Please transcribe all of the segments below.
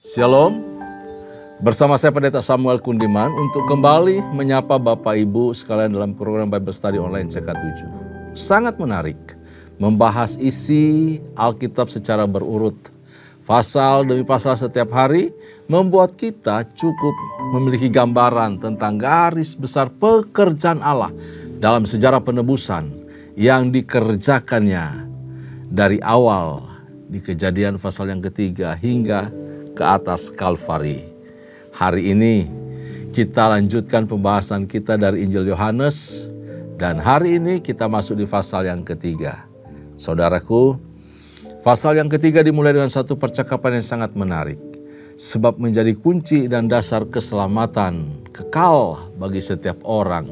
Shalom, bersama saya Pendeta Samuel Kundiman untuk kembali menyapa Bapak Ibu sekalian dalam program Bible Study Online CK7. Sangat menarik membahas isi Alkitab secara berurut. Pasal demi pasal setiap hari membuat kita cukup memiliki gambaran tentang garis besar pekerjaan Allah dalam sejarah penebusan yang dikerjakannya dari awal di Kejadian pasal yang ketiga hingga ke atas Kalvari. Hari ini kita lanjutkan pembahasan kita dari Injil Yohanes dan hari ini kita masuk di pasal yang ketiga. Saudaraku, pasal yang ketiga dimulai dengan satu percakapan yang sangat menarik. Sebab menjadi kunci dan dasar keselamatan kekal bagi setiap orang,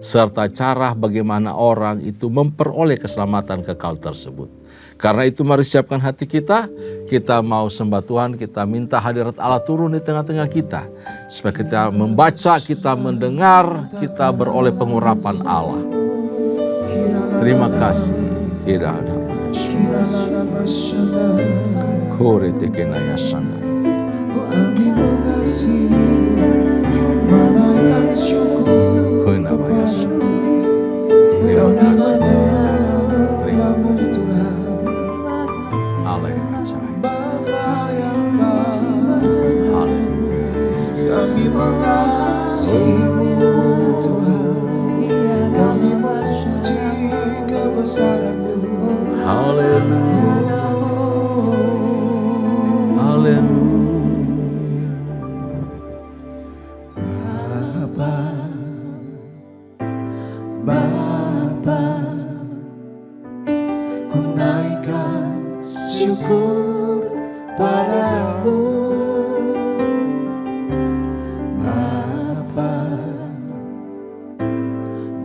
serta cara bagaimana orang itu memperoleh keselamatan kekal tersebut. Karena itu mari siapkan hati kita mau sembah Tuhan, kita minta hadirat Allah turun di tengah-tengah kita. Supaya kita membaca, kita mendengar, kita beroleh pengurapan Allah. Terima kasih. Tidak ada Kore tekenaya sana. Kami mengasihi, menaikkan syukur kepada Terima kasih. Terima kasih Tuhan. Allah yang percaya. Bapa yang baik, Haleluya. kami mengasihi-Mu Tuhan. Kami memuji kebesaran-Mu. Haleluya. Haleluya. Bapa, ku naikkan syukur padamu.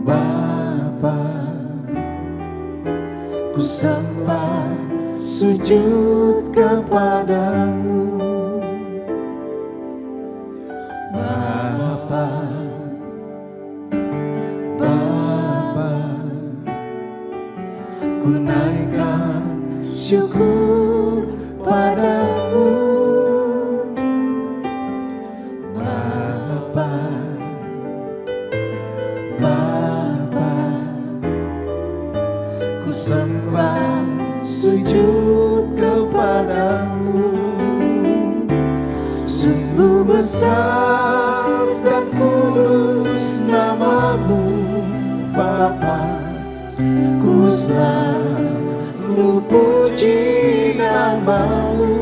Bapa, ku sembah sujud kepadamu. Bapa, ku naikkan syukur padamu. Bapa, ku sembah sujud kepadamu. Sungguh besar dan kudus nama-Mu, Bapa. Ku selalu puji nama-Mu.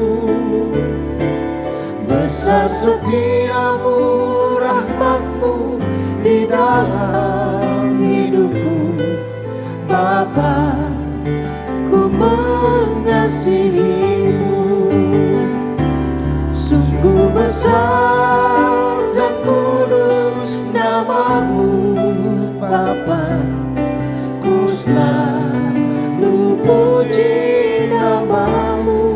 Besar setia-Mu, rahmat-Mu di dalam hidupku, Bapa. Ku mengasihi-Mu. Sungguh besar dan kudus nama-Mu, Bapa. Ku selalu puji nama-Mu.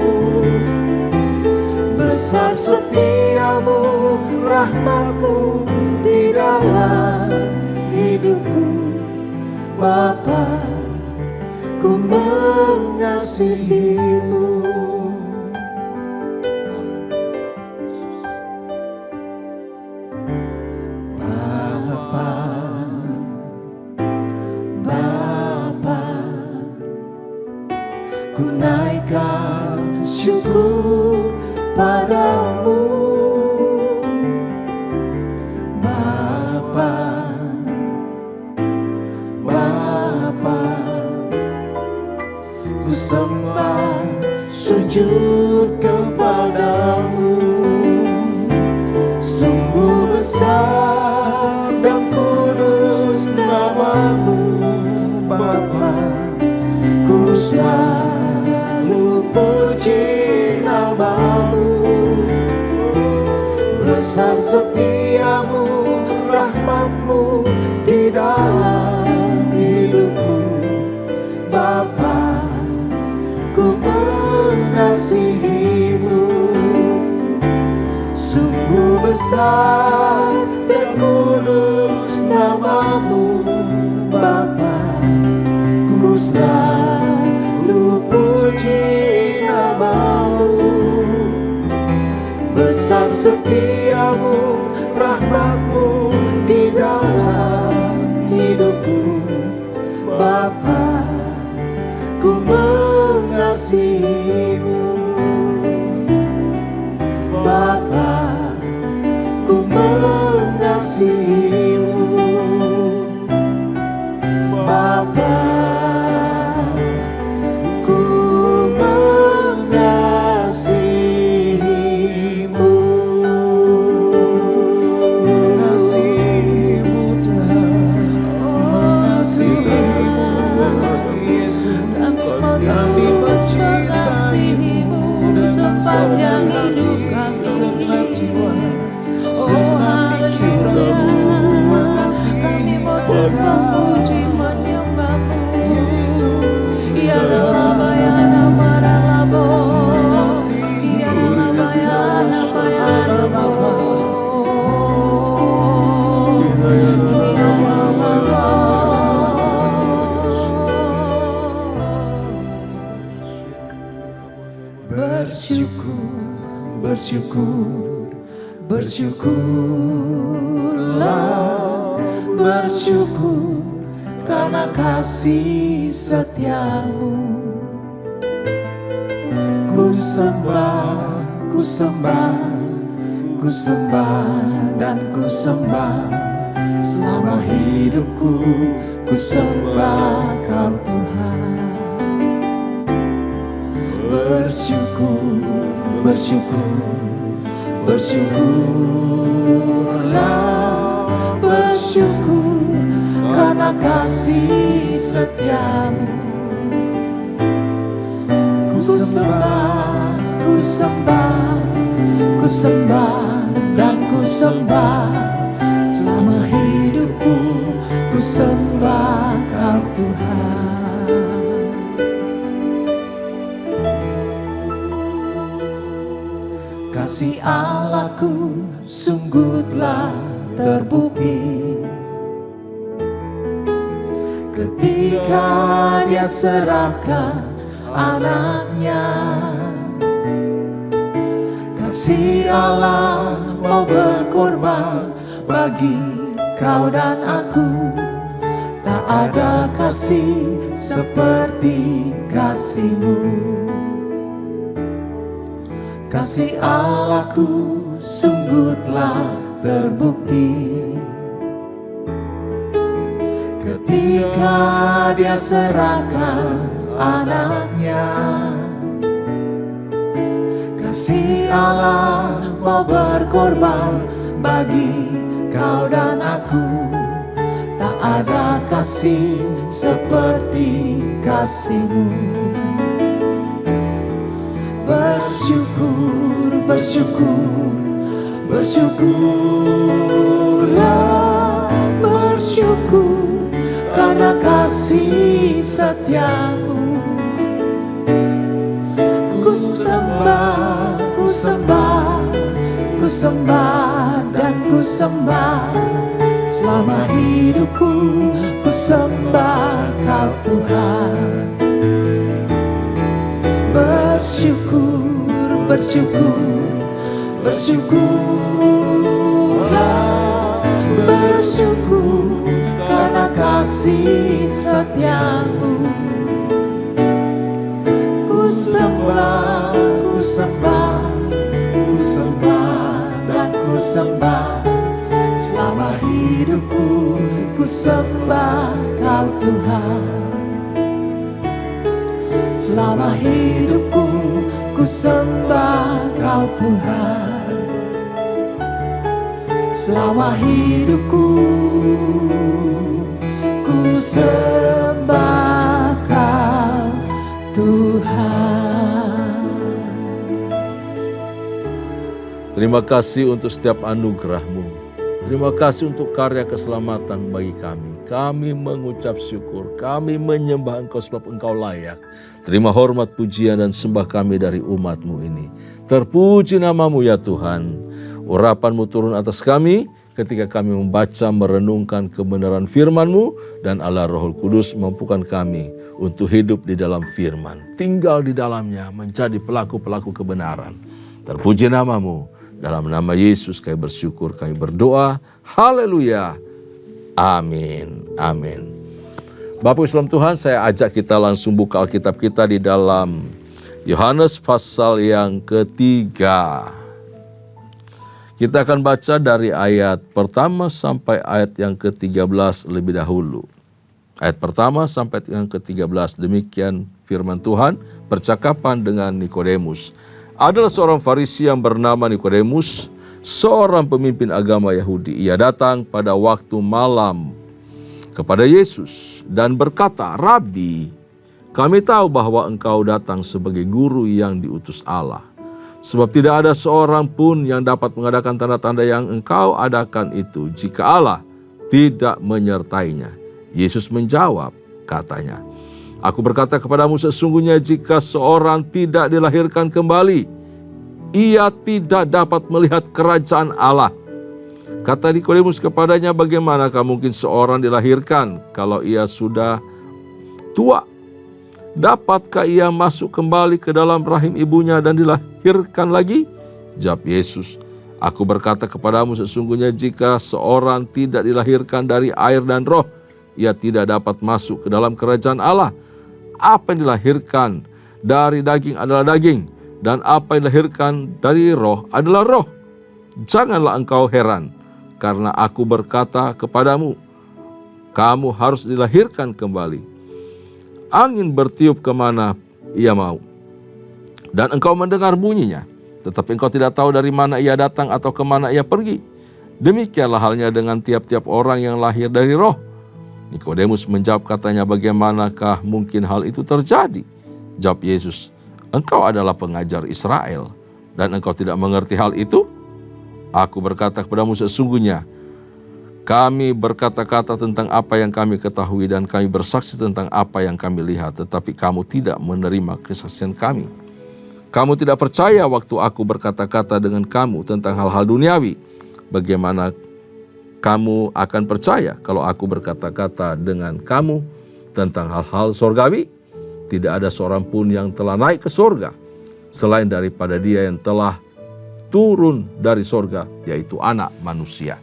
Besar setia-Mu, rahmat-Mu di dalam hidupku, Bapa. Ku mengasihi-Mu. Ku naikkan syukur padamu. Bapa, ku sembah sujud kepadamu. Sungguh besar dan kudus nama-Mu, Bapa. Ku selalu puji nama-Mu. Besar setia-Mu, rahmat-Mu di dalam hidupku, Bapa. Ku mengasihi-Mu. Sungguh besar dan kudus nama-Mu, Bapa. Ku selalu puji nama-Mu. besar setiamu, rahmatmu di dalam hidupku. Bapa, ku mengasihimu. Bapa, ku mengasihimu. Bapa, ku mengasihimu. Mengasihimu Tuhan, mengasihimu Yesus. Kami mencintaimu sepanjang hidup kami, segenap jiwa, segenap pikiranku. Kami mau terus memuji menyembahmu. Ya Rabba ya Rabba Rabbo, ya Rabba ya Rabba ya Rabbo, ya Rabba. Bersyukur, bersyukur, bersyukurlah, bersyukur karena kasih setiamu. Ku sembah, ku sembah, ku sembah dan ku sembah selama hidupku. Ku sembah Kau Tuhan. Bersyukur, bersyukur, bersyukurlah, bersyukur karena kasih setiamu. Ku sembah, ku sembah, ku sembah dan ku sembah selama hidupku. Ku sembah Kau Tuhan. Kasih Allahku sungguh telah terbukti ketika Dia serahkan anaknya. Kasih Allah mau berkorban bagi kau dan aku. Tak ada kasih seperti kasih-Mu. Kasih Allahku sungguh telah terbukti ketika Dia serahkan anaknya. Kasih Allah mau berkorban bagi kau dan aku. Tak ada kasih seperti kasih-Mu. Bersyukur, bersyukur, bersyukurlah, bersyukur karena kasih setiamu. Ku sembah, ku sembah, ku sembah dan ku sembah selama hidupku. Ku sembah Kau Tuhan. Bersyukur, bersyukur, bersyukurlah, bersyukur karena kasih setiamu. Ku sembah, ku sembah, ku sembah dan ku sembah selama hidupku. Ku sembah Kau Tuhan. Selama hidupku ku sembah Kau Tuhan. Selama hidupku ku sembah Kau Tuhan. Terima kasih untuk setiap anugerah-Mu. Terima kasih untuk karya keselamatan bagi kami. Kami mengucap syukur, kami menyembah Engkau sebab Engkau layak. Terima hormat, pujian dan sembah kami dari umat-Mu ini. Terpuji nama-Mu ya Tuhan. Urapan-Mu turun atas kami ketika kami membaca, merenungkan kebenaran firman-Mu, dan Allah Roh Kudus mampukan kami untuk hidup di dalam firman. Tinggal di dalamnya menjadi pelaku-pelaku kebenaran. Terpuji nama-Mu. Dalam nama Yesus kami bersyukur, kami berdoa. Haleluya. Amin. Amin. Bapak Islam Tuhan, saya ajak kita langsung buka Alkitab kita di dalam Yohanes pasal yang ketiga. Kita akan baca dari ayat pertama sampai ayat yang ke-13 lebih dahulu. Ayat pertama sampai yang ke-13, demikian firman Tuhan, percakapan dengan Nikodemus. Adalah seorang Farisi yang bernama Nikodemus, seorang pemimpin agama Yahudi. Ia datang pada waktu malam kepada Yesus dan berkata, "Rabi, kami tahu bahwa engkau datang sebagai guru yang diutus Allah. Sebab tidak ada seorang pun yang dapat mengadakan tanda-tanda yang engkau adakan itu jika Allah tidak menyertainya." Yesus menjawab, katanya, "Aku berkata kepadamu, sesungguhnya jika seorang tidak dilahirkan kembali, ia tidak dapat melihat kerajaan Allah." Kata Nikodemus kepadanya, "Bagaimanakah mungkin seorang dilahirkan kalau ia sudah tua? Dapatkah ia masuk kembali ke dalam rahim ibunya dan dilahirkan lagi?" Jawab Yesus, "Aku berkata kepadamu, sesungguhnya jika seorang tidak dilahirkan dari air dan roh, ia tidak dapat masuk ke dalam kerajaan Allah. Apa yang dilahirkan dari daging adalah daging, dan apa yang dilahirkan dari roh adalah roh. Janganlah engkau heran, karena aku berkata kepadamu, kamu harus dilahirkan kembali. Angin bertiup kemana ia mau, dan engkau mendengar bunyinya, tetapi engkau tidak tahu dari mana ia datang atau kemana ia pergi. Demikianlah halnya dengan tiap-tiap orang yang lahir dari roh." Nikodemus menjawab, katanya, "Bagaimanakah mungkin hal itu terjadi?" Jawab Yesus, "Engkau adalah pengajar Israel, dan engkau tidak mengerti hal itu? Aku berkata kepadamu, sesungguhnya kami berkata-kata tentang apa yang kami ketahui, dan kami bersaksi tentang apa yang kami lihat, tetapi kamu tidak menerima kesaksian kami. Kamu tidak percaya waktu aku berkata-kata dengan kamu tentang hal-hal duniawi. Bagaimana kamu akan percaya kalau aku berkata-kata dengan kamu tentang hal-hal sorgawi? Tidak ada seorang pun yang telah naik ke sorga selain daripada Dia yang telah turun dari sorga, yaitu Anak Manusia."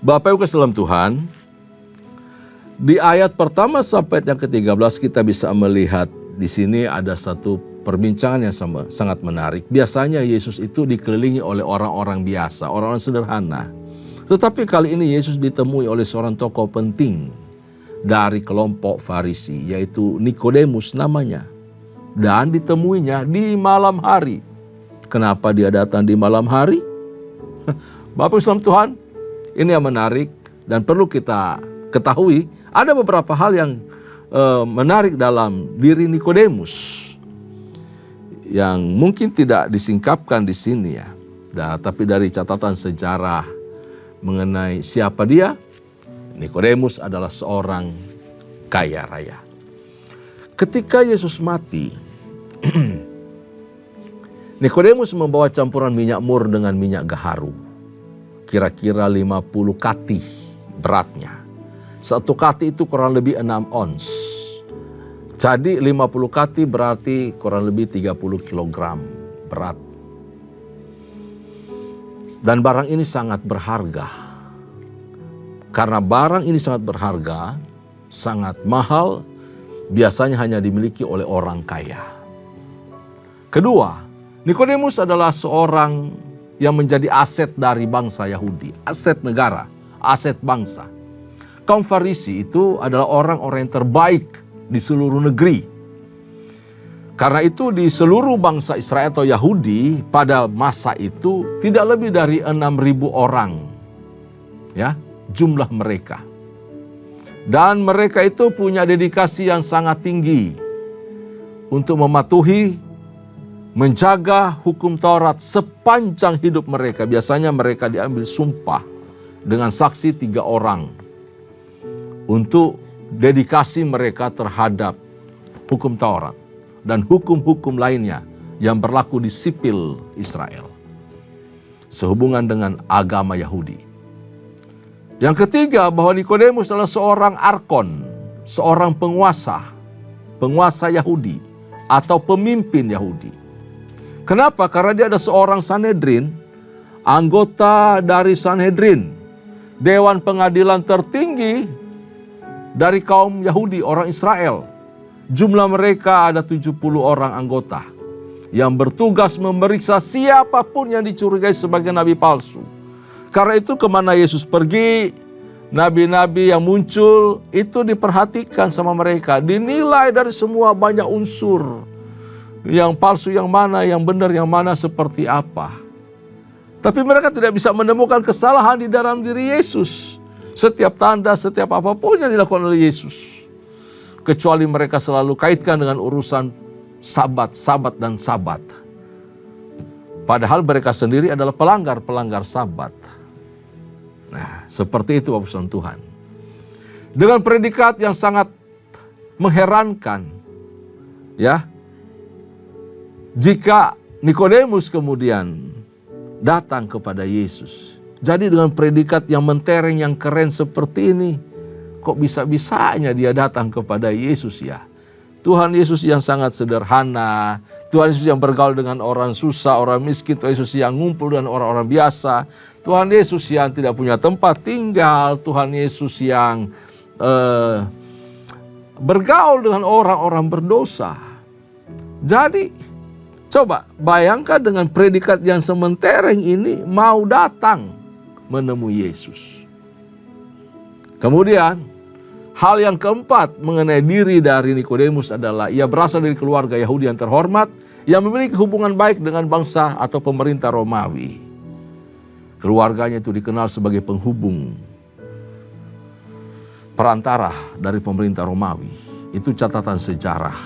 Bapak Ibu dalam Tuhan, di ayat pertama sampai yang ke-13 kita bisa melihat di sini ada satu perbincangan yang sangat menarik. Biasanya Yesus itu dikelilingi oleh orang-orang biasa, orang-orang sederhana. Tetapi kali ini Yesus ditemui oleh seorang tokoh penting dari kelompok Farisi, yaitu Nikodemus namanya. Dan ditemuinya di malam hari. Kenapa dia datang di malam hari? Bapak Ibu dalam Tuhan, ini yang menarik dan perlu kita ketahui. Ada beberapa hal yang menarik dalam diri Nikodemus yang mungkin tidak disingkapkan di sini ya. Tapi dari catatan sejarah mengenai siapa dia, Nikodemus adalah seorang kaya raya. Ketika Yesus mati, Nikodemus membawa campuran minyak mur dengan minyak gaharu. Kira-kira 50 kati beratnya. Satu kati itu kurang lebih 6 ons. Jadi 50 kati berarti kurang lebih 30 kilogram berat. Dan barang ini sangat berharga. Karena barang ini sangat berharga, sangat mahal, biasanya hanya dimiliki oleh orang kaya. Kedua, Nikodemus adalah seorang yang menjadi aset dari bangsa Yahudi, aset negara, aset bangsa. Kaum Farisi itu adalah orang-orang yang terbaik di seluruh negeri. Karena itu di seluruh bangsa Israel atau Yahudi pada masa itu tidak lebih dari 6.000 orang, ya, jumlah mereka. Dan mereka itu punya dedikasi yang sangat tinggi untuk mematuhi, menjaga hukum Taurat sepanjang hidup mereka. Biasanya mereka diambil sumpah dengan saksi 3 orang untuk dedikasi mereka terhadap hukum Taurat dan hukum-hukum lainnya yang berlaku di sipil Israel sehubungan dengan agama Yahudi. Yang ketiga, bahwa Nikodemus adalah seorang arkon, seorang penguasa Yahudi atau pemimpin Yahudi. Kenapa? Karena dia ada seorang Sanhedrin, anggota dari Sanhedrin, dewan pengadilan tertinggi dari kaum Yahudi, orang Israel. Jumlah mereka ada 70 orang anggota yang bertugas memeriksa siapapun yang dicurigai sebagai nabi palsu. Karena itu kemana Yesus pergi, nabi-nabi yang muncul itu diperhatikan sama mereka. Dinilai dari semua banyak unsur. Yang palsu yang mana, yang benar yang mana, seperti apa. Tapi mereka tidak bisa menemukan kesalahan di dalam diri Yesus. Setiap tanda, setiap apapun yang dilakukan oleh Yesus. Kecuali mereka selalu kaitkan dengan urusan sabat dan sabat. Padahal mereka sendiri adalah pelanggar sabat. Nah, seperti itu Bapak Saudara Tuhan. Dengan predikat yang sangat mengherankan, ya. Jika Nikodemus kemudian datang kepada Yesus. Jadi dengan predikat yang mentereng, yang keren seperti ini, kok bisa-bisanya dia datang kepada Yesus ya? Tuhan Yesus yang sangat sederhana, Tuhan Yesus yang bergaul dengan orang susah, orang miskin, Tuhan Yesus yang ngumpul dengan orang-orang biasa, Tuhan Yesus yang tidak punya tempat tinggal, Tuhan Yesus yang bergaul dengan orang-orang berdosa. Jadi coba bayangkan dengan predikat yang sementereng ini mau datang menemui Yesus. Kemudian hal yang keempat mengenai diri dari Nikodemus adalah ia berasal dari keluarga Yahudi yang terhormat yang memiliki hubungan baik dengan bangsa atau pemerintah Romawi. Keluarganya itu dikenal sebagai penghubung, perantara dari pemerintah Romawi. Itu catatan sejarah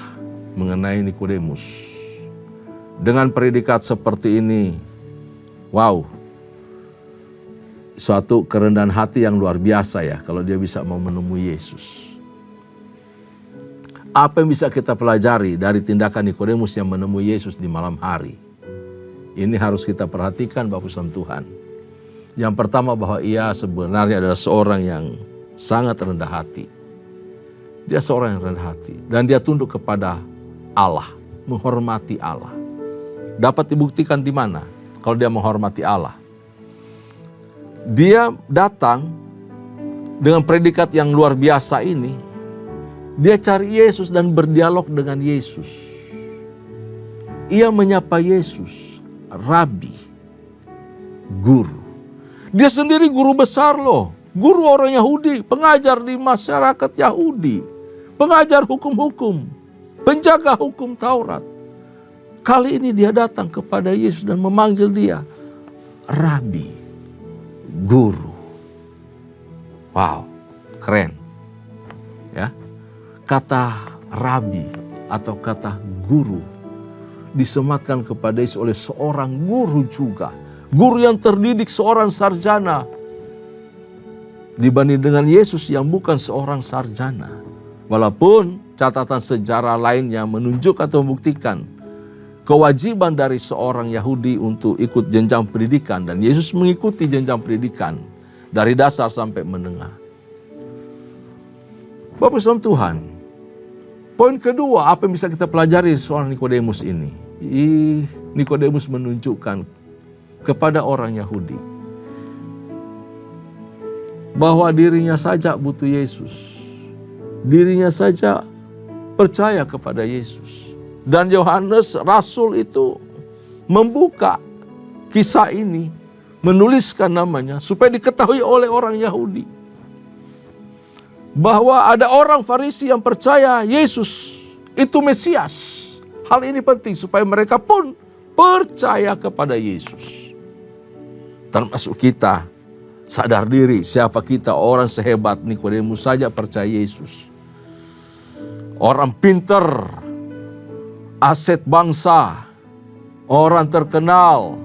mengenai Nikodemus. Dengan predikat seperti ini, wow, suatu kerendahan hati yang luar biasa ya kalau dia bisa mau menemui Yesus. Apa yang bisa kita pelajari dari tindakan Nikodemus yang menemui Yesus di malam hari? Ini harus kita perhatikan Bapak Saudara Tuhan. Yang pertama, bahwa ia sebenarnya adalah seorang yang sangat rendah hati. Dia seorang yang rendah hati dan dia tunduk kepada Allah, menghormati Allah. Dapat dibuktikan di mana kalau dia menghormati Allah? Dia datang dengan predikat yang luar biasa ini. Dia cari Yesus dan berdialog dengan Yesus. Ia menyapa Yesus, Rabi, Guru. Dia sendiri guru besar loh. Guru orang Yahudi, pengajar di masyarakat Yahudi. Pengajar hukum-hukum, penjaga hukum Taurat. Kali ini dia datang kepada Yesus dan memanggil dia Rabi, Guru. Wow, keren. Ya. Kata Rabi atau kata guru disematkan kepada Yesus oleh seorang guru juga. Guru yang terdidik, seorang sarjana. Dibanding dengan Yesus yang bukan seorang sarjana. Walaupun catatan sejarah lainnya menunjukkan atau membuktikan kewajiban dari seorang Yahudi untuk ikut jenjang pendidikan. Dan Yesus mengikuti jenjang pendidikan dari dasar sampai menengah. Bapak Saudara Tuhan, poin kedua, apa yang bisa kita pelajari soal Nikodemus ini? Nikodemus menunjukkan kepada orang Yahudi bahwa dirinya saja butuh Yesus. Dirinya saja percaya kepada Yesus. Dan Yohanes Rasul itu membuka kisah ini, menuliskan namanya supaya diketahui oleh orang Yahudi. Bahwa ada orang Farisi yang percaya Yesus itu Mesias. Hal ini penting supaya mereka pun percaya kepada Yesus. Termasuk kita, sadar diri siapa kita, orang sehebat Nikodemus saja percaya Yesus. Orang pinter, aset bangsa, orang terkenal,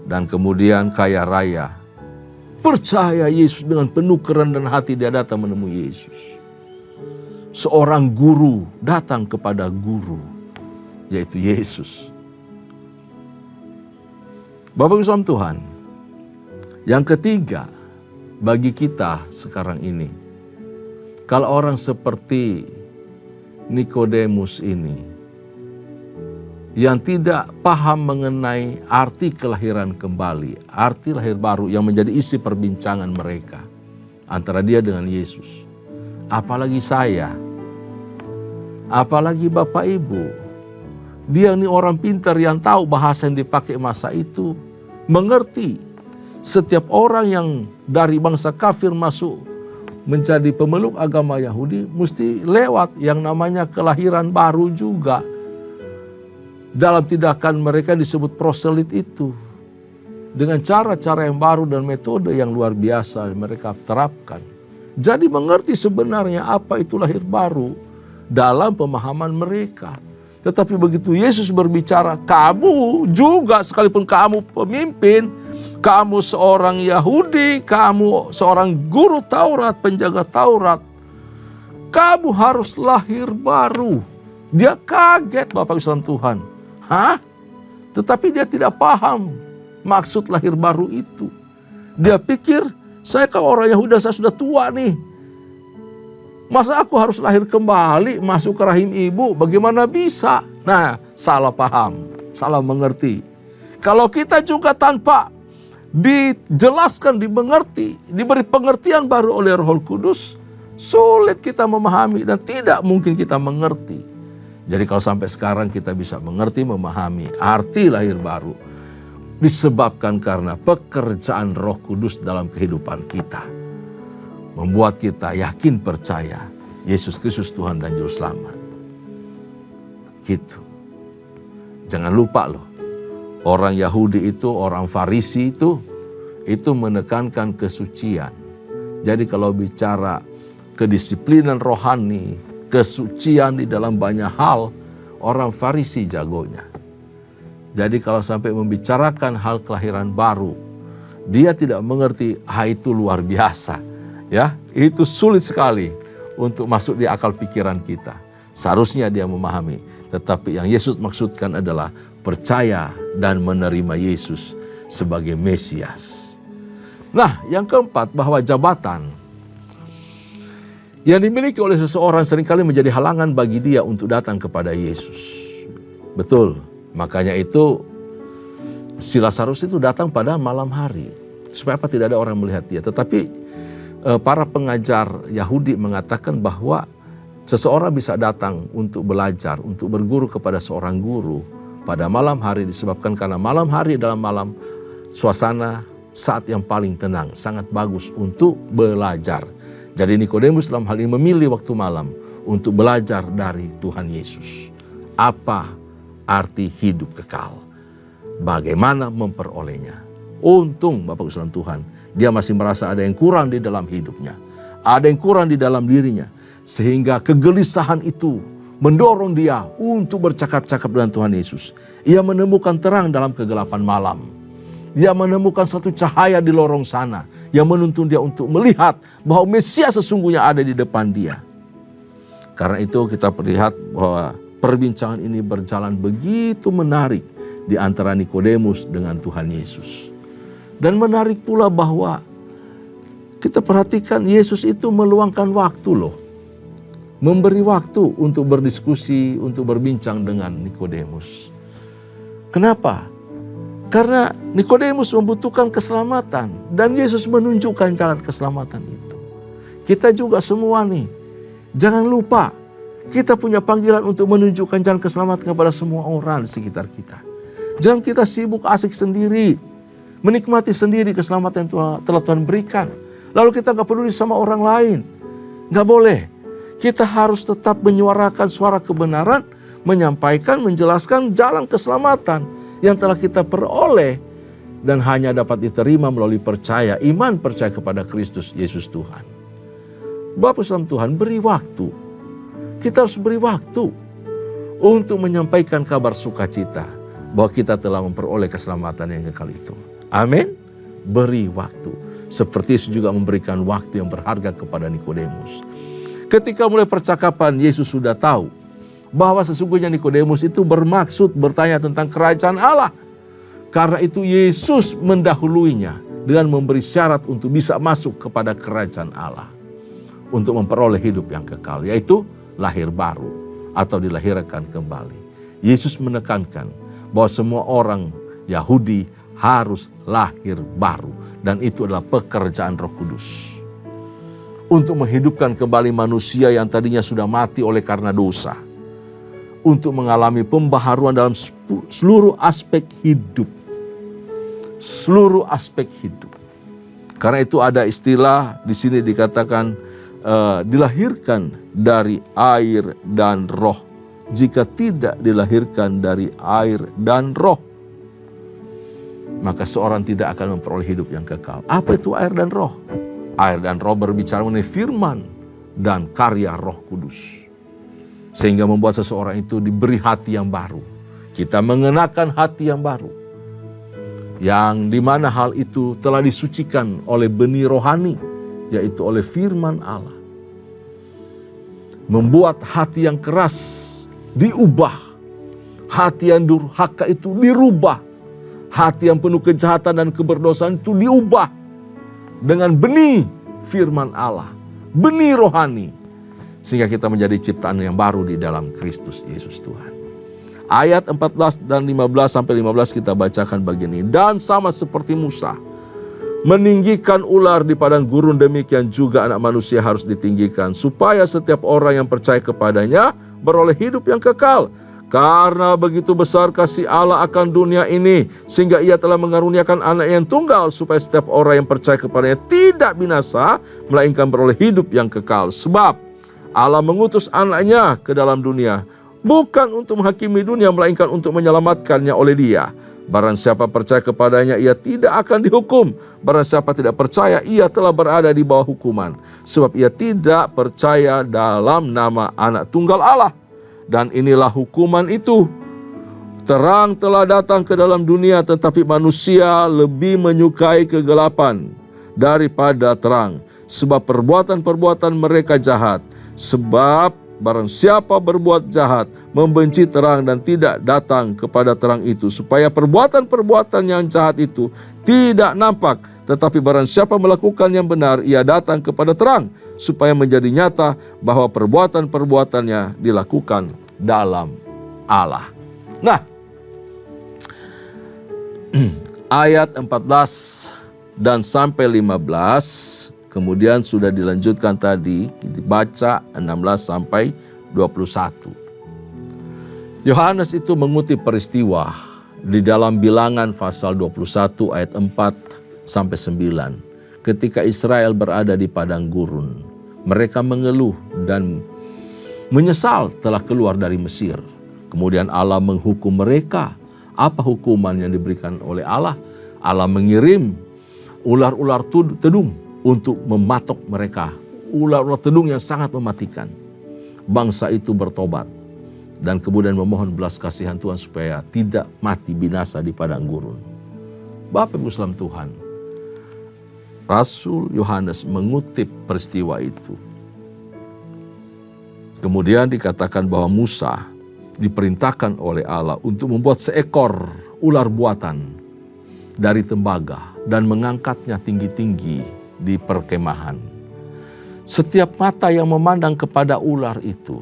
dan kemudian kaya raya. Percaya Yesus dengan penuh kerendahan hati, dia datang menemui Yesus. Seorang guru datang kepada guru. yaitu Yesus. Bapak Ibu saudara Tuhan, yang ketiga bagi kita sekarang ini, kalau orang seperti Nikodemus ini yang tidak paham mengenai arti kelahiran kembali, arti lahir baru yang menjadi isi perbincangan mereka antara dia dengan Yesus. Apalagi saya, apalagi Bapak Ibu, dia ini orang pintar yang tahu bahasa yang dipakai masa itu, mengerti. Setiap orang yang dari bangsa kafir masuk menjadi pemeluk agama Yahudi mesti lewat yang namanya kelahiran baru juga. Dalam tindakan mereka disebut proselit itu. Dengan cara-cara yang baru dan metode yang luar biasa mereka terapkan. Jadi mengerti sebenarnya apa itu lahir baru dalam pemahaman mereka. Tetapi begitu Yesus berbicara, kamu juga sekalipun kamu pemimpin, kamu seorang Yahudi, kamu seorang guru Taurat, penjaga Taurat, kamu harus lahir baru. Dia kaget Bapak Ibu Tuhan. Hah? Tetapi dia tidak paham maksud lahir baru itu. Dia pikir, saya kan orang Yahudi, saya sudah tua nih. Masa aku harus lahir kembali masuk ke rahim ibu? Bagaimana bisa? Nah, salah paham, salah mengerti. Kalau kita juga tanpa dijelaskan, dimengerti, diberi pengertian baru oleh Roh Kudus, sulit kita memahami dan tidak mungkin kita mengerti. Jadi kalau sampai sekarang kita bisa mengerti, memahami arti lahir baru, disebabkan karena pekerjaan Roh Kudus dalam kehidupan kita. Membuat kita yakin percaya Yesus Kristus Tuhan dan Juru Selamat. Gitu. Jangan lupa loh, orang Yahudi itu, orang Farisi itu menekankan kesucian. Jadi kalau bicara kedisiplinan rohani, kesucian di dalam banyak hal, orang Farisi jagonya. Jadi kalau sampai membicarakan hal kelahiran baru, dia tidak mengerti, itu luar biasa. Ya, itu sulit sekali untuk masuk di akal pikiran kita. Seharusnya dia memahami. Tetapi yang Yesus maksudkan adalah percaya dan menerima Yesus sebagai Mesias. Nah, yang keempat, bahwa jabatan yang dimiliki oleh seseorang seringkali menjadi halangan bagi dia untuk datang kepada Yesus. Betul, makanya itu si Lazarus itu datang pada malam hari. Supaya apa? Tidak ada orang melihat dia. Tetapi para pengajar Yahudi mengatakan bahwa seseorang bisa datang untuk belajar, untuk berguru kepada seorang guru pada malam hari disebabkan karena malam hari dalam malam suasana saat yang paling tenang, sangat bagus untuk belajar. Jadi Nikodemus dalam hal ini memilih waktu malam untuk belajar dari Tuhan Yesus. Apa arti hidup kekal? Bagaimana memperolehnya? Untung Bapak Ibu Tuhan, dia masih merasa ada yang kurang di dalam hidupnya. Ada yang kurang di dalam dirinya. Sehingga kegelisahan itu mendorong dia untuk bercakap-cakap dengan Tuhan Yesus. Ia menemukan terang dalam kegelapan malam. Dia menemukan satu cahaya di lorong sana yang menuntun dia untuk melihat bahwa Mesias sesungguhnya ada di depan dia. Karena itu kita melihat bahwa perbincangan ini berjalan begitu menarik di antara Nikodemus dengan Tuhan Yesus. Dan menarik pula bahwa kita perhatikan Yesus itu meluangkan waktu loh. Memberi waktu untuk berdiskusi, untuk berbincang dengan Nikodemus. Kenapa? Karena Nikodemus membutuhkan keselamatan dan Yesus menunjukkan jalan keselamatan itu. Kita juga semua nih, jangan lupa kita punya panggilan untuk menunjukkan jalan keselamatan kepada semua orang di sekitar kita. Jangan kita sibuk asik sendiri, menikmati sendiri keselamatan yang telah Tuhan berikan. Lalu kita gak peduli sama orang lain. Gak boleh. Kita harus tetap menyuarakan suara kebenaran, menyampaikan, menjelaskan jalan keselamatan yang telah kita peroleh dan hanya dapat diterima melalui percaya, iman percaya kepada Kristus Yesus Tuhan. Bapak Saudara Tuhan, beri waktu. Kita harus beri waktu untuk menyampaikan kabar sukacita bahwa kita telah memperoleh keselamatan yang kekal itu. Amin. Beri waktu. Seperti Yesus juga memberikan waktu yang berharga kepada Nikodemus. Ketika mulai percakapan, Yesus sudah tahu bahwa sesungguhnya Nikodemus itu bermaksud bertanya tentang kerajaan Allah. Karena itu Yesus mendahuluinya dengan memberi syarat untuk bisa masuk kepada kerajaan Allah, untuk memperoleh hidup yang kekal, yaitu lahir baru atau dilahirkan kembali. Yesus menekankan bahwa semua orang Yahudi harus lahir baru, dan itu adalah pekerjaan Roh Kudus untuk menghidupkan kembali manusia yang tadinya sudah mati oleh karena dosa, untuk mengalami pembaharuan dalam seluruh aspek hidup. Seluruh aspek hidup. Karena itu ada istilah di sini dikatakan dilahirkan dari air dan roh. Jika tidak dilahirkan dari air dan roh, maka seorang tidak akan memperoleh hidup yang kekal. Apa itu air dan roh? Air dan roh berbicara mengenai firman dan karya Roh Kudus, sehingga membuat seseorang itu diberi hati yang baru. Kita mengenakan hati yang baru, yang dimana hal itu telah disucikan oleh benih rohani, yaitu oleh firman Allah. Membuat hati yang keras diubah, hati yang durhaka itu dirubah, hati yang penuh kejahatan dan keberdosaan itu diubah dengan benih firman Allah, benih rohani, sehingga kita menjadi ciptaan yang baru di dalam Kristus Yesus Tuhan. Ayat 14 dan 15 sampai 15 kita bacakan bagian ini. Dan sama seperti Musa meninggikan ular di padang gurun, demikian juga Anak Manusia harus ditinggikan, supaya setiap orang yang percaya kepadanya beroleh hidup yang kekal. Karena begitu besar kasih Allah akan dunia ini, sehingga Ia telah mengaruniakan Anak yang tunggal, supaya setiap orang yang percaya kepadanya tidak binasa, melainkan beroleh hidup yang kekal. Sebab Allah mengutus Anaknya ke dalam dunia, bukan untuk menghakimi dunia, melainkan untuk menyelamatkannya oleh Dia. Barang siapa percaya kepadanya, ia tidak akan dihukum. Barang siapa tidak percaya, ia telah berada di bawah hukuman, sebab ia tidak percaya dalam nama Anak Tunggal Allah. Dan inilah hukuman itu: terang telah datang ke dalam dunia, tetapi manusia lebih menyukai kegelapan daripada terang, sebab perbuatan-perbuatan mereka jahat. Sebab barang siapa berbuat jahat, membenci terang dan tidak datang kepada terang itu, supaya perbuatan-perbuatan yang jahat itu tidak nampak. Tetapi barang siapa melakukan yang benar, ia datang kepada terang, supaya menjadi nyata bahwa perbuatan-perbuatannya dilakukan dalam Allah. Nah, ayat 14 dan sampai 15 kemudian sudah dilanjutkan tadi, dibaca 16 sampai 21. Yohanes itu mengutip peristiwa di dalam Bilangan pasal 21 ayat 4 sampai 9. Ketika Israel berada di padang gurun, mereka mengeluh dan menyesal telah keluar dari Mesir. Kemudian Allah menghukum mereka. Apa hukuman yang diberikan oleh Allah? Allah mengirim ular-ular tedung untuk mematok mereka. Ular-ular tedung yang sangat mematikan. Bangsa itu bertobat dan kemudian memohon belas kasihan Tuhan supaya tidak mati binasa di padang gurun. Bapak Ibu saudara Tuhan, Rasul Yohanes mengutip peristiwa itu. Kemudian dikatakan bahwa Musa diperintahkan oleh Allah untuk membuat seekor ular buatan dari tembaga dan mengangkatnya tinggi-tinggi di perkemahan. Setiap mata yang memandang kepada ular itu,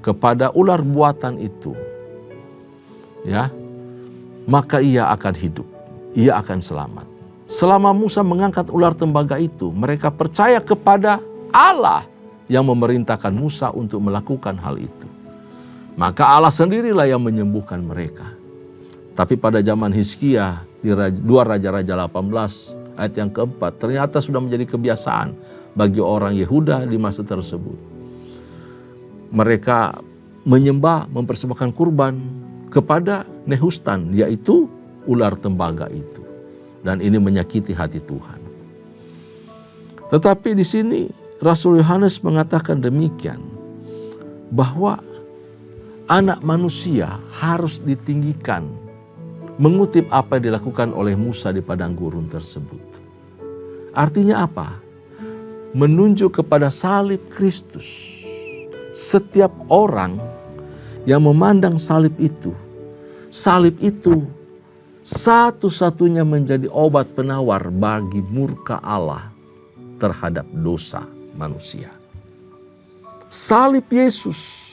kepada ular buatan itu, ya, maka ia akan hidup, ia akan selamat. Selama Musa mengangkat ular tembaga itu, mereka percaya kepada Allah yang memerintahkan Musa untuk melakukan hal itu. Maka Allah sendirilah yang menyembuhkan mereka. Tapi pada zaman Hizkia di 2 Raja-Raja 18 ayat yang keempat, ternyata sudah menjadi kebiasaan bagi orang Yehuda di masa tersebut. Mereka menyembah, mempersembahkan kurban kepada Nehustan, yaitu ular tembaga itu. Dan ini menyakiti hati Tuhan. Tetapi di sini Rasul Yohanes mengatakan demikian, bahwa Anak Manusia harus ditinggikan, mengutip apa yang dilakukan oleh Musa di padang gurun tersebut. Artinya apa? Menunjuk kepada salib Kristus. Setiap orang yang memandang salib itu satu-satunya menjadi obat penawar bagi murka Allah terhadap dosa manusia. Salib Yesus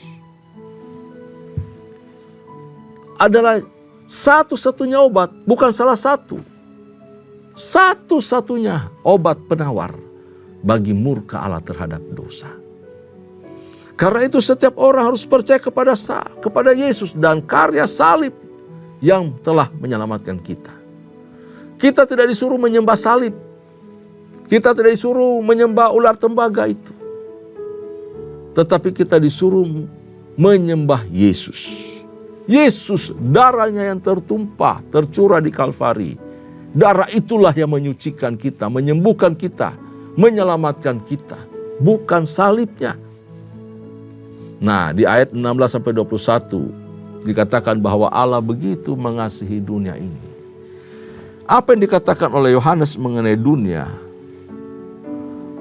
adalah satu-satunya obat, bukan salah satu. Satu-satunya obat penawar bagi murka Allah terhadap dosa. Karena itu setiap orang harus percaya kepada Yesus dan karya salib yang telah menyelamatkan kita. Kita tidak disuruh menyembah salib. Kita tidak disuruh menyembah ular tembaga itu. Tetapi kita disuruh menyembah Yesus. Yesus, darahnya yang tertumpah, tercurah di Kalvari. Darah itulah yang menyucikan kita, menyembuhkan kita, menyelamatkan kita. Bukan salibnya. Nah, di ayat 16-21 dikatakan bahwa Allah begitu mengasihi dunia ini. Apa yang dikatakan oleh Yohanes mengenai dunia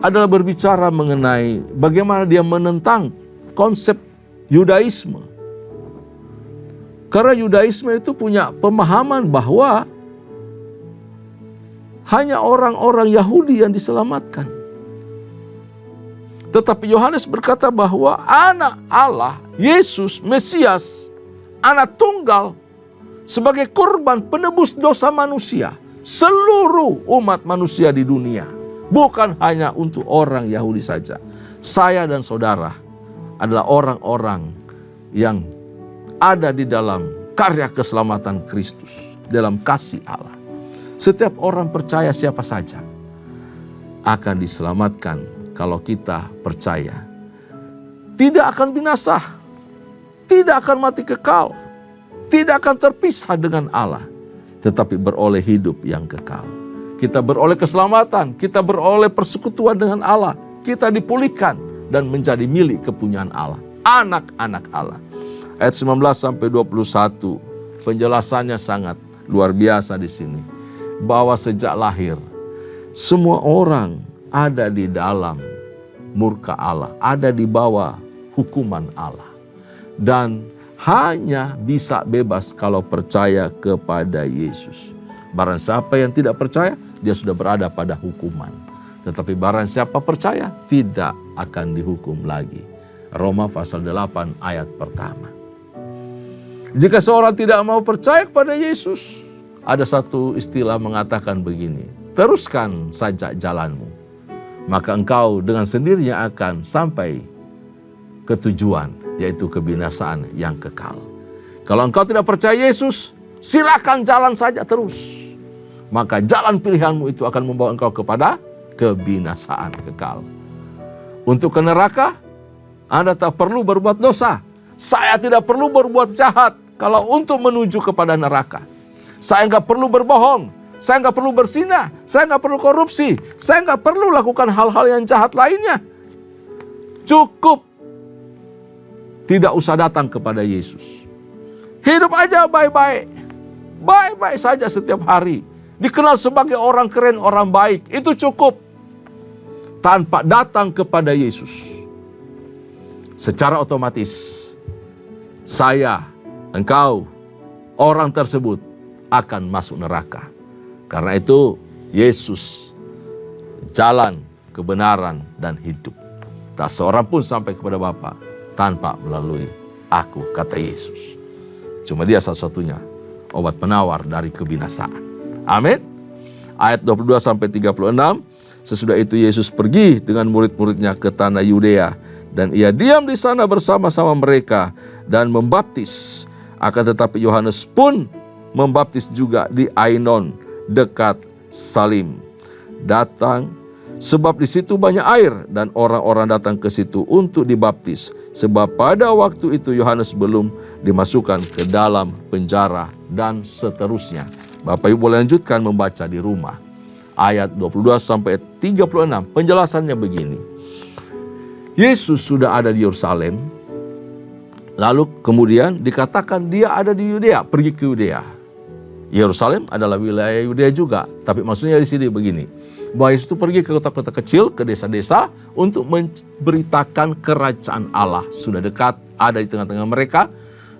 adalah berbicara mengenai bagaimana dia menentang konsep Yudaisme. Karena Yudaisme itu punya pemahaman bahwa hanya orang-orang Yahudi yang diselamatkan. Tetapi Yohanes berkata bahwa anak Allah, Yesus, Mesias, anak tunggal sebagai korban penebus dosa manusia. Seluruh umat manusia di dunia. Bukan hanya untuk orang Yahudi saja. Saya dan saudara adalah orang-orang yang ada di dalam karya keselamatan Kristus. Dalam kasih Allah. Setiap orang percaya siapa saja akan diselamatkan kalau kita percaya. Tidak akan binasa. Tidak akan mati kekal. Tidak akan terpisah dengan Allah. Tetapi beroleh hidup yang kekal. Kita beroleh keselamatan. Kita beroleh persekutuan dengan Allah. Kita dipulihkan dan menjadi milik kepunyaan Allah. Anak-anak Allah. Ayat 19-21. Penjelasannya sangat luar biasa di sini. Bahwa sejak lahir semua orang ada di dalam murka Allah, ada di bawah hukuman Allah. Dan hanya bisa bebas kalau percaya kepada Yesus. Barang siapa yang tidak percaya, dia sudah berada pada hukuman. Tetapi barang siapa percaya, tidak akan dihukum lagi. Roma pasal 8 ayat pertama. Jika seorang tidak mau percaya kepada Yesus, ada satu istilah mengatakan begini, teruskan saja jalanmu, maka engkau dengan sendirinya akan sampai ke tujuan, yaitu kebinasaan yang kekal. Kalau engkau tidak percaya Yesus, silakan jalan saja terus. Maka jalan pilihanmu itu akan membawa engkau kepada kebinasaan kekal. Untuk ke neraka, Anda tak perlu berbuat dosa. Saya tidak perlu berbuat jahat kalau untuk menuju kepada neraka. Saya nggak perlu berbohong, saya nggak perlu berzinah, saya nggak perlu korupsi, saya nggak perlu lakukan hal-hal yang jahat lainnya. Cukup tidak usah datang kepada Yesus. Hidup aja baik-baik, baik-baik saja setiap hari. Dikenal sebagai orang keren, orang baik, itu cukup. Tanpa datang kepada Yesus, secara otomatis saya, engkau, orang tersebut akan masuk neraka. Karena itu Yesus jalan kebenaran dan hidup. Tak seorang pun sampai kepada Bapa tanpa melalui aku, kata Yesus. Cuma dia satu-satunya obat penawar dari kebinasaan. Amin. Ayat 22-36. Sesudah itu Yesus pergi dengan murid-muridnya ke tanah Yudea. Dan ia diam di sana bersama-sama mereka dan membaptis. Akan tetapi Yohanes pun membaptis juga di Ainon dekat Salim. Datang sebab di situ banyak air dan orang-orang datang ke situ untuk dibaptis. Sebab pada waktu itu Yohanes belum dimasukkan ke dalam penjara dan seterusnya. Bapak Ibu boleh lanjutkan membaca di rumah. Ayat 22-36 penjelasannya begini. Yesus sudah ada di Yerusalem. Lalu kemudian dikatakan dia ada di Yudea, pergi ke Yudea. Yerusalem adalah wilayah Yudea juga. Tapi maksudnya di sini begini. Bahwa Yesus itu pergi ke kota-kota kecil, ke desa-desa untuk memberitakan kerajaan Allah. Sudah dekat, ada di tengah-tengah mereka.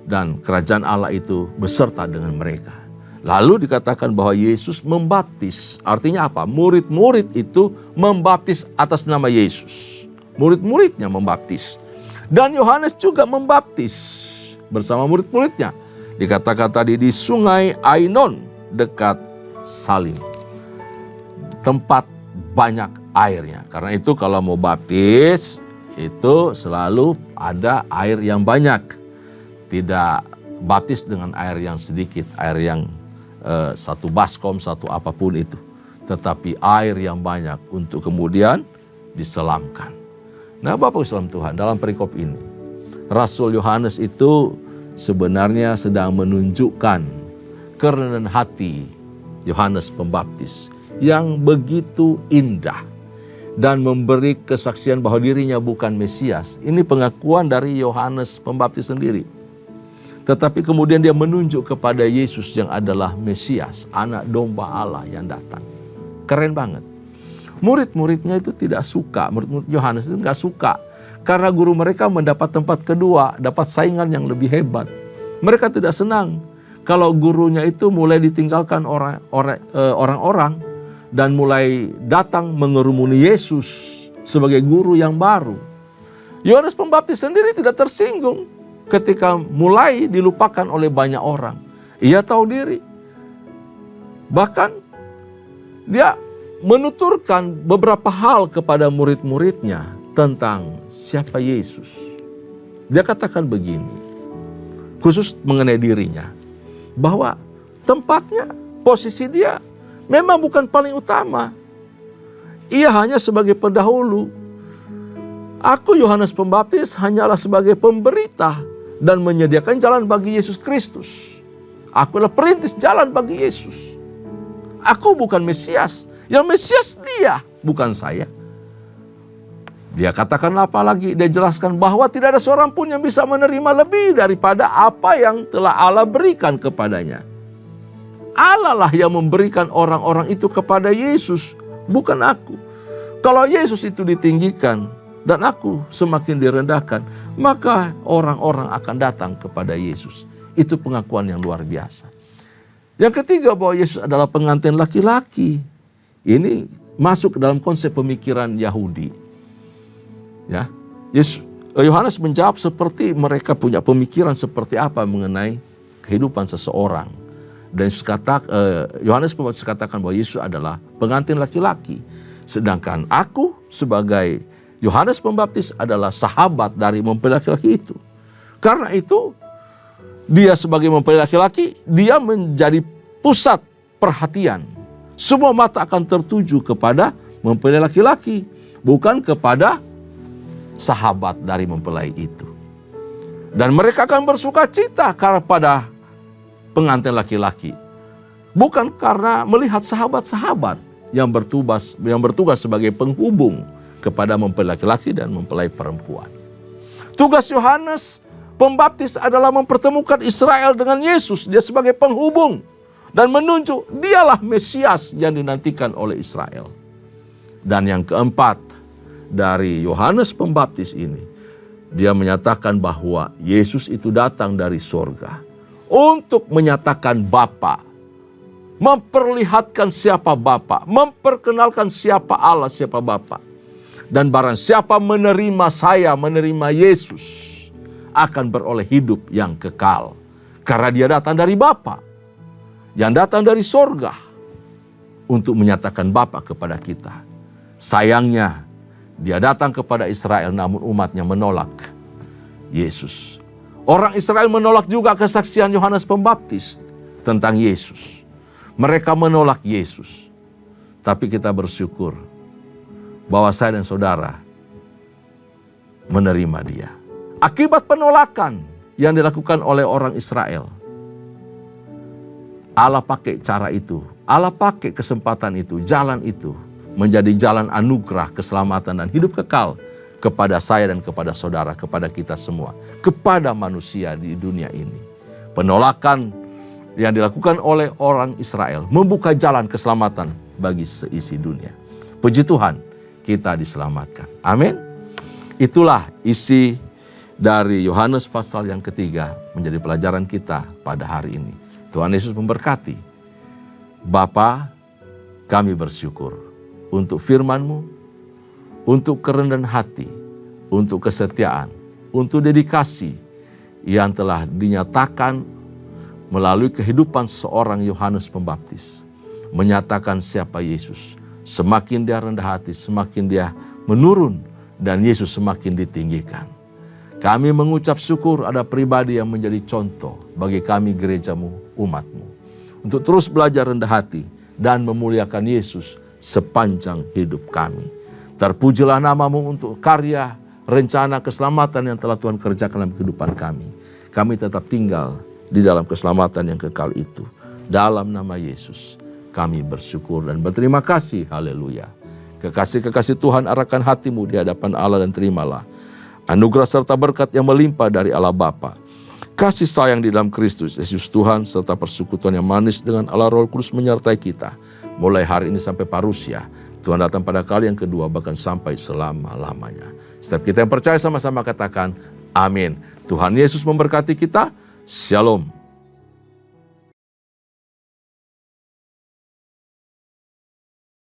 dan kerajaan Allah itu beserta dengan mereka. Lalu dikatakan bahwa Yesus membaptis. Artinya apa? Murid-murid itu membaptis atas nama Yesus. Murid-muridnya membaptis. Dan Yohanes juga membaptis bersama murid-muridnya. Dikatakan tadi di sungai Ainon dekat Salim. Tempat banyak airnya. Karena itu kalau mau baptis itu selalu ada air yang banyak. Tidak baptis dengan air yang sedikit, air yang satu baskom, satu apapun itu. Tetapi air yang banyak untuk kemudian diselamkan. Nah Bapak Islam Tuhan, dalam perikop ini Rasul Yohanes itu sebenarnya sedang menunjukkan kerendahan hati Yohanes Pembaptis yang begitu indah dan memberi kesaksian bahwa dirinya bukan Mesias. Ini pengakuan dari Yohanes Pembaptis sendiri. Tetapi kemudian dia menunjuk kepada Yesus yang adalah Mesias, anak domba Allah yang datang. Keren banget. Murid-muridnya itu tidak suka, murid-murid Yohanes itu nggak suka. Karena guru mereka mendapat tempat kedua, dapat saingan yang lebih hebat. Mereka tidak senang kalau gurunya itu mulai ditinggalkan orang-orang dan mulai datang mengerumuni Yesus sebagai guru yang baru. Yohanes Pembaptis sendiri tidak tersinggung ketika mulai dilupakan oleh banyak orang. Ia tahu diri. Bahkan dia menuturkan beberapa hal kepada murid-muridnya tentang siapa Yesus. Dia katakan begini, khusus mengenai dirinya, bahwa tempatnya, posisi dia memang bukan paling utama. Ia hanya sebagai pendahulu. Aku Yohanes Pembaptis hanyalah sebagai pemberita dan menyediakan jalan bagi Yesus Kristus. Aku adalah perintis jalan bagi Yesus. Aku bukan Mesias. Yang Mesias dia, bukan saya. Dia katakan apa lagi? Dia jelaskan bahwa tidak ada seorang pun yang bisa menerima lebih daripada apa yang telah Allah berikan kepadanya. Allah lah yang memberikan orang-orang itu kepada Yesus, bukan aku. Kalau Yesus itu ditinggikan dan aku semakin direndahkan, maka orang-orang akan datang kepada Yesus. Itu pengakuan yang luar biasa. Yang ketiga, bahwa Yesus adalah pengantin laki-laki. Ini masuk dalam konsep pemikiran Yahudi. Ya, Yohanes menjawab seperti mereka punya pemikiran seperti apa mengenai kehidupan seseorang. Dan Yohanes Pembaptis katakan bahwa Yesus adalah pengantin laki-laki. Sedangkan aku sebagai Yohanes Pembaptis adalah sahabat dari mempelai laki-laki itu. Karena itu dia sebagai mempelai laki-laki, dia menjadi pusat perhatian. Semua mata akan tertuju kepada mempelai laki-laki, bukan kepada sahabat dari mempelai itu. Dan mereka akan bersuka cita kepada pengantin laki-laki, bukan karena melihat sahabat-sahabat yang bertugas sebagai penghubung kepada mempelai laki-laki dan mempelai perempuan. Tugas Yohanes Pembaptis adalah mempertemukan Israel dengan Yesus. Dia sebagai penghubung dan menunjuk dialah Mesias yang dinantikan oleh Israel. Dan yang keempat dari Yohanes Pembaptis ini, dia menyatakan bahwa Yesus itu datang dari surga untuk menyatakan Bapa, memperlihatkan siapa Bapa, memperkenalkan siapa Allah, siapa Bapa. Dan barang siapa menerima saya, menerima Yesus, akan beroleh hidup yang kekal. Karena dia datang dari Bapa, yang datang dari surga untuk menyatakan Bapa kepada kita. Sayangnya, dia datang kepada Israel namun umatnya menolak Yesus. Orang Israel menolak juga kesaksian Yohanes Pembaptis tentang Yesus. Mereka menolak Yesus. Tapi kita bersyukur bahwa saya dan saudara menerima dia. Akibat penolakan yang dilakukan oleh orang Israel, Allah pakai cara itu. Allah pakai kesempatan itu, jalan itu, menjadi jalan anugerah, keselamatan dan hidup kekal kepada saya dan kepada saudara, kepada kita semua, kepada manusia di dunia ini. Penolakan yang dilakukan oleh orang Israel membuka jalan keselamatan bagi seisi dunia. Puji Tuhan, kita diselamatkan. Amin. Itulah isi dari Yohanes pasal yang ketiga menjadi pelajaran kita pada hari ini. Tuhan Yesus memberkati. Bapa, kami bersyukur untuk firman-Mu, untuk kerendahan hati, untuk kesetiaan, untuk dedikasi yang telah dinyatakan melalui kehidupan seorang Yohanes Pembaptis. Menyatakan siapa Yesus. Semakin dia rendah hati, semakin dia menurun dan Yesus semakin ditinggikan. Kami mengucap syukur ada pribadi yang menjadi contoh bagi kami gereja-Mu, umat-Mu. Untuk terus belajar rendah hati dan memuliakan Yesus sepanjang hidup kami. Terpujilah nama-Mu untuk karya, rencana keselamatan yang telah Tuhan kerjakan dalam kehidupan kami. Kami tetap tinggal di dalam keselamatan yang kekal itu. Dalam nama Yesus kami bersyukur dan berterima kasih. Haleluya. Kekasih-kekasih Tuhan, arahkan hatimu di hadapan Allah dan terimalah anugerah serta berkat yang melimpah dari Allah Bapa, kasih sayang di dalam Kristus Yesus Tuhan, serta persekutuan yang manis dengan Allah Roh Kudus menyertai kita mulai hari ini sampai parusia. Tuhan datang pada kali yang kedua, bahkan sampai selama-lamanya. Setiap kita yang percaya sama-sama katakan amin. Tuhan Yesus memberkati kita. Shalom.